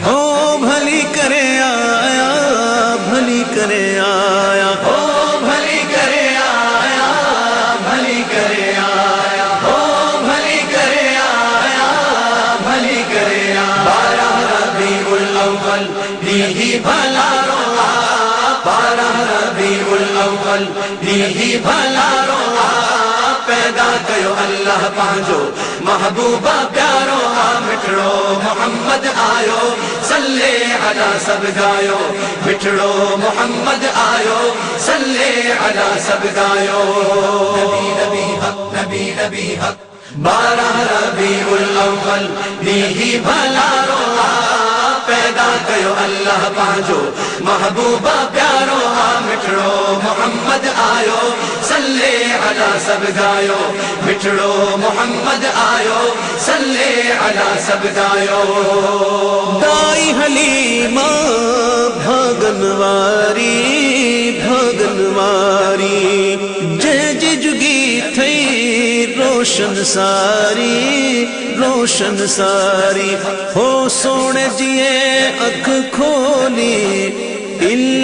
او بھلی کرے آیا، بھلی کرے آیا، او بھلی کرے آیا، بھلی کرے آیا، او بھلی کرے آیا، بھلی کرے آیا۔ 12 ربیع الاول نیہی بھلا روا، 12 ربیع الاول نیہی بھلا روا، پیدا کیو اللہ پانجو محبوبہ پیارو، آ مٹڑو محمد آیو، صلی علی سب گایو، مٹڑو محمد آیو، صلی علی سب گایو۔ نبی نبی حق، نبی نبی حق، 12 ربیع الاول نیہی بھلا روا، پیدا کیو اللہ پانجو محبوبہ پیارو، آ مٹڑو محمد آیو، صلی علی سب گایو، مٹڑو محمد آیو، صلی علی سب گایو۔ دائی حلیمہ بھاگن واری، بھاگن واری، جے جی جگی تھئی روشن ساری، روشن ساری، ہو سونے جیے اکھ کھولی،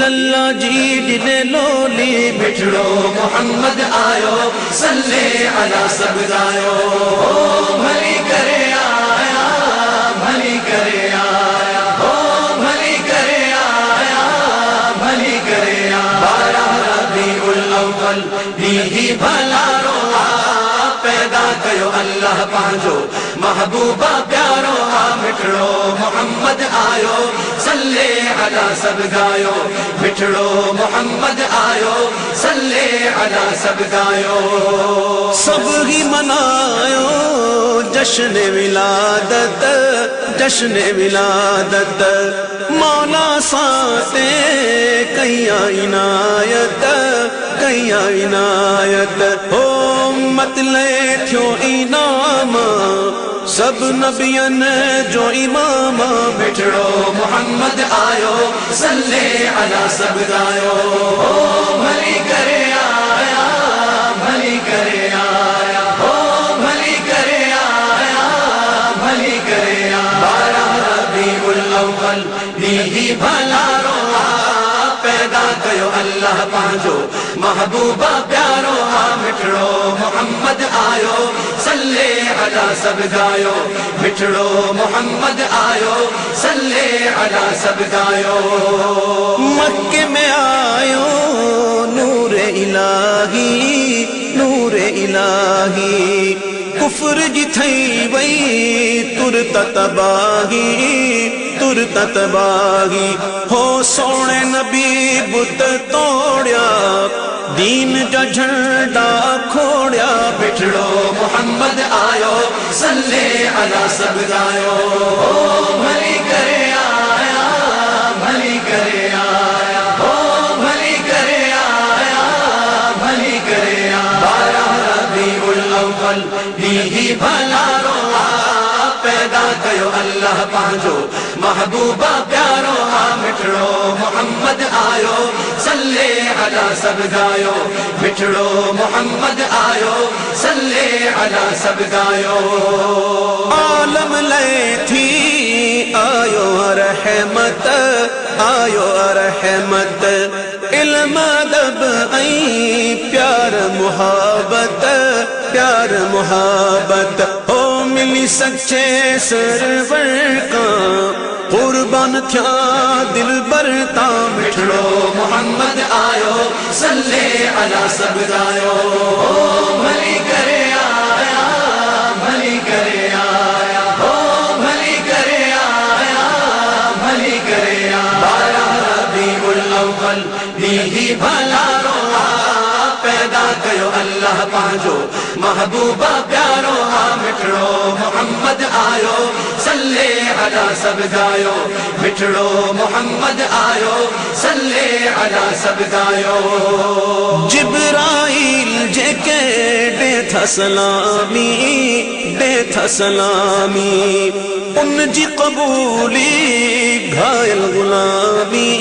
اللہ جی ڈنے لولی، مٹڑو محمد آیو، صلی علی سب گایو۔ او بھلی کرے آیا، بھلی کرے آیا، او بھلی کرے آیا، بھلی کرے آیا۔ 12 ربیع الاول نیہی بھلا روا، پیدا کیو اللہ پانجو محبوبہ پیارو، آ مٹڑو محمد آیو، صلی علی سب گایو، مٹڑو محمد آیو، صلی علی سب گایو۔ سب ہی منایو جشن ولادت، جشن ولادت، مولا ساتے کیا عنایت، کیا عنایت، ہو امت لے تھیو انعام، سب نبیان جو امام، مٹڑو محمد آیو، صلی علی سب گایو۔ او بھلی کرے آیا، بھلی کرے آیا، او بھلی کرے آیا، بھلی کرے آیا۔ 12 ربیع الاول نیہی بھلا روا، پیدا کیو اللہ پانجو محبوبہ پیارو، آ مٹڑو محمد آیو، صلی علی سب گایو، مٹڑو محمد آیو، صلی علی سب گایو۔ مکے میں آیو نور الہی، نور الہی، کفر جی تھئی وئی ترت تباہی، ترت تباہی، ہو سونے نبی بت توڑیا، دین جا جھنڈا کھوڑیا، مٹڑو محمد آیو، صلی علی سب گایو۔ او بھلی کرے آیا، بھلی کرے آیا، او بھلی کرے آیا، بھلی کرے آیا۔ 12 ربیع الاول نیہی بھلا روا، پیدا کیو اللہ پانجو محبوبہ پیارو، آ مٹڑو محمد آیو، صلی علی سب گایو، مٹڑو محمد آیو، صلی علی سب گایو۔ عالم لے تھی آیو رحمت، آیو رحمت، علم ادب ای پیار محبت، پیار محبت، ہو ملی سچے سرور کا، قربان تھیا دل برتا، مٹڑو محمد آیو، صلی علی سب گایو۔ او بھلی کرے آیا، بھلی کرے آیا، او بھلی کرے آیا، بھلی کرے آیا۔ 12 ربیع الاول نیہی بھلا روا، پیدا کیو اللہ پانجو محبوبہ پیارو، آ مٹڑو محمد آیو، صلی علی سب گایو، مٹڑو محمد آیو، صلی علی سب گایو۔ جبرائیل جے کے دے تھا سلامی، دے تھا سلامی، ان جی قبولی گھائل غلامی،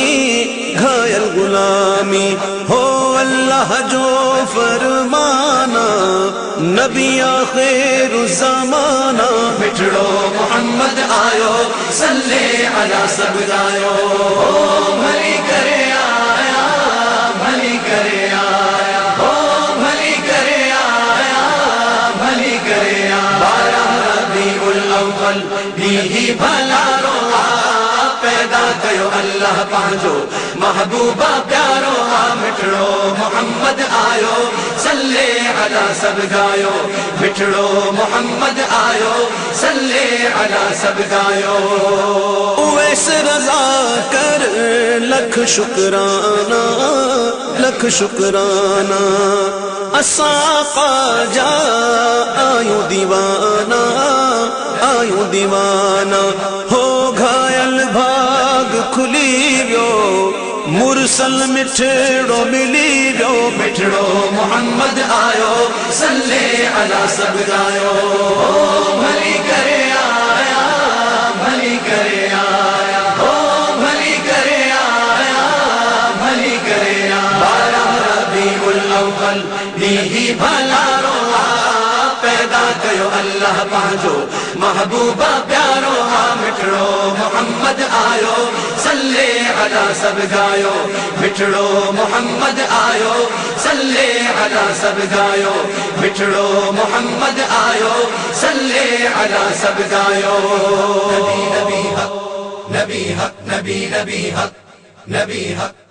گھائل غلامی، ہو اللہ اللہ جو فرمانا نبی آخر زمانہ مٹھڑو محمد آیو صلی علی سب گایو بھلی کرے آیا بھلی کرے آیا بھلی کرے آیا بھلی کرے آیا 12 ربیع الاول بھی بھلا رو پیدا کیو اللہ پانجو محبوبہ پیارو مٹھڑو محمد آیو صلی علی سب گایو مٹھڑو محمد آیو صلی علی سب گایو اویس رضا کر لکھ شکرانہ لکھ شکرانہ اساں خواجہ آیو دیوانہ آیو دیوانہ ہو گھائل بھاگ کھلی ویو مرسل مٹھڑو ملی ویو مٹھڑو محمد آیو صلی علی سب گایو بھلی کرے آیا بھلی کرے آیا بھلی کرے آیا بھلی کرے آیا 12 ربیع الاول بھی بھلا رو پیدا کیو اللہ پانجو محبوبہ پیارو مٹھڑو محمد آیو صلی علی سب گایو مٹھڑو محمد آیو صلی علی سب گایو مٹھڑو محمد آیو صلی علی سب گایو نبی نبی حق نبی حق نبی نبی حق نبی حق